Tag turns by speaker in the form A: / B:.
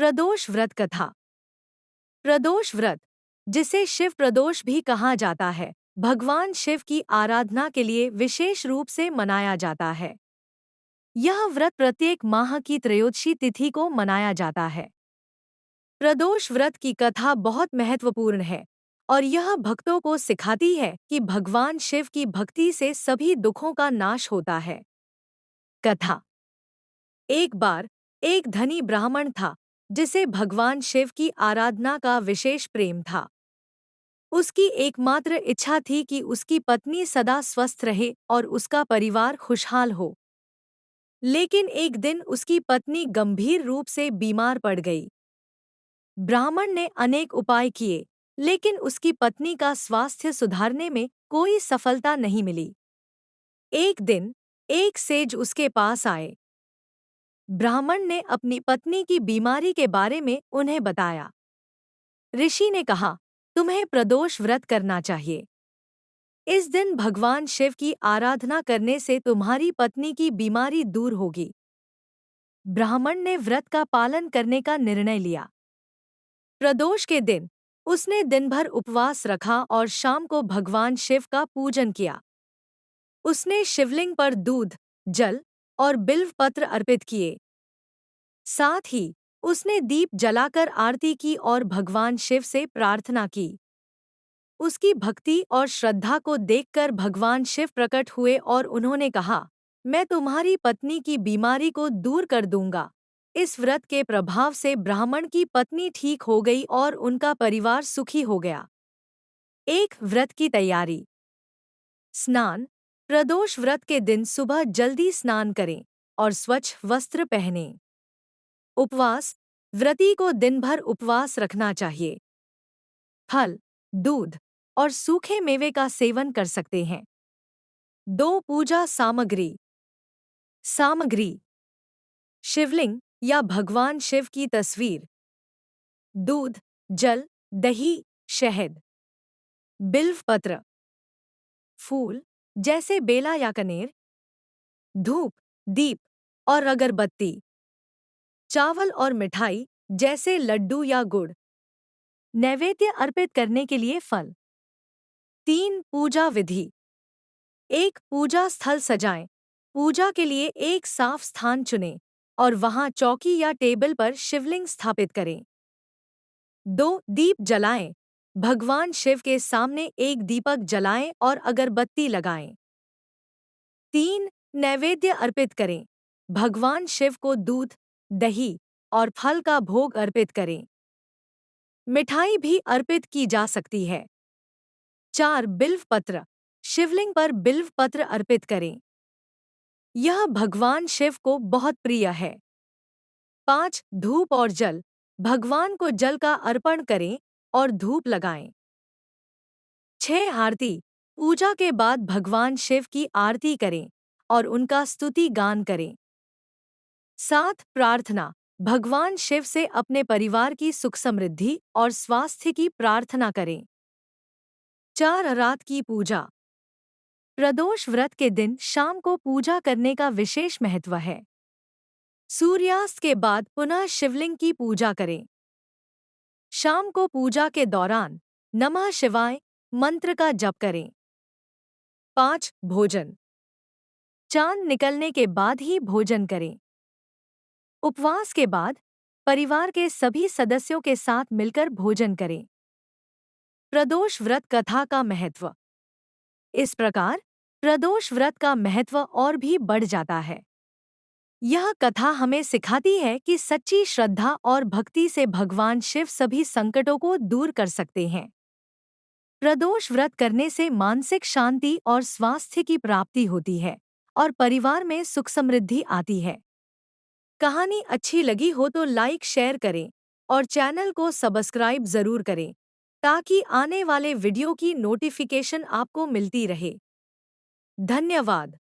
A: प्रदोष व्रत कथा। प्रदोष व्रत, जिसे शिव प्रदोष भी कहा जाता है, भगवान शिव की आराधना के लिए विशेष रूप से मनाया जाता है। यह व्रत प्रत्येक माह की त्रयोदशी तिथि को मनाया जाता है। प्रदोष व्रत की कथा बहुत महत्वपूर्ण है और यह भक्तों को सिखाती है कि भगवान शिव की भक्ति से सभी दुखों का नाश होता है। कथा। एक बार एक धनी ब्राह्मण था जिसे भगवान शिव की आराधना का विशेष प्रेम था। उसकी एकमात्र इच्छा थी कि उसकी पत्नी सदा स्वस्थ रहे और उसका परिवार खुशहाल हो। लेकिन एक दिन उसकी पत्नी गंभीर रूप से बीमार पड़ गई। ब्राह्मण ने अनेक उपाय किए, लेकिन उसकी पत्नी का स्वास्थ्य सुधारने में कोई सफलता नहीं मिली। एक दिन एक सेज उसके पास आए। ब्राह्मण ने अपनी पत्नी की बीमारी के बारे में उन्हें बताया। ऋषि ने कहा, तुम्हें प्रदोष व्रत करना चाहिए। इस दिन भगवान शिव की आराधना करने से तुम्हारी पत्नी की बीमारी दूर होगी। ब्राह्मण ने व्रत का पालन करने का निर्णय लिया। प्रदोष के दिन उसने दिन भर उपवास रखा और शाम को भगवान शिव का पूजन किया। उसने शिवलिंग पर दूध, जल और बिल्व पत्र अर्पित किए। साथ ही उसने दीप जलाकर आरती की और भगवान शिव से प्रार्थना की। उसकी भक्ति और श्रद्धा को देखकर भगवान शिव प्रकट हुए और उन्होंने कहा, मैं तुम्हारी पत्नी की बीमारी को दूर कर दूंगा। इस व्रत के प्रभाव से ब्राह्मण की पत्नी ठीक हो गई और उनका परिवार सुखी हो गया। एक व्रत की तैयारी। स्नान। प्रदोष व्रत के दिन सुबह जल्दी स्नान करें और स्वच्छ वस्त्र पहनें। उपवास। व्रती को दिन भर उपवास रखना चाहिए। फल, दूध और सूखे मेवे का सेवन कर सकते हैं। 2 पूजा सामग्री। सामग्री: शिवलिंग या भगवान शिव की तस्वीर, दूध, जल, दही, शहद, बिल्व पत्र, फूल जैसे बेला या कनेर, धूप, दीप और अगरबत्ती, चावल और मिठाई जैसे लड्डू या गुड़। नैवेद्य अर्पित करने के लिए फल। 3 पूजा विधि। 1 पूजा स्थल सजाएं। पूजा के लिए एक साफ स्थान चुनें और वहां चौकी या टेबल पर शिवलिंग स्थापित करें। 2 दीप जलाएं। भगवान शिव के सामने एक दीपक जलाएं और अगरबत्ती लगाएं। 3 नैवेद्य अर्पित करें। भगवान शिव को दूध, दही और फल का भोग अर्पित करें। मिठाई भी अर्पित की जा सकती है। 4 बिल्व पत्र। शिवलिंग पर बिल्व पत्र अर्पित करें। यह भगवान शिव को बहुत प्रिय है। 5 धूप और जल। भगवान को जल का अर्पण करें और धूप लगाएं। 6 आरती। पूजा के बाद भगवान शिव की आरती करें और उनका स्तुति गान करें। 7 प्रार्थना। भगवान शिव से अपने परिवार की सुख समृद्धि और स्वास्थ्य की प्रार्थना करें। 4 रात की पूजा। प्रदोष व्रत के दिन शाम को पूजा करने का विशेष महत्व है। सूर्यास्त के बाद पुनः शिवलिंग की पूजा करें। शाम को पूजा के दौरान नमः शिवाय मंत्र का जप करें। 5 भोजन। चांद निकलने के बाद ही भोजन करें। उपवास के बाद परिवार के सभी सदस्यों के साथ मिलकर भोजन करें। प्रदोष व्रत कथा का महत्व। इस प्रकार प्रदोष व्रत का महत्व और भी बढ़ जाता है। यह कथा हमें सिखाती है कि सच्ची श्रद्धा और भक्ति से भगवान शिव सभी संकटों को दूर कर सकते हैं। प्रदोष व्रत करने से मानसिक शांति और स्वास्थ्य की प्राप्ति होती है और परिवार में सुख समृद्धि आती है। कहानी अच्छी लगी हो तो लाइक शेयर करें और चैनल को सब्सक्राइब जरूर करें ताकि आने वाले वीडियो की नोटिफिकेशन आपको मिलती रहे। धन्यवाद।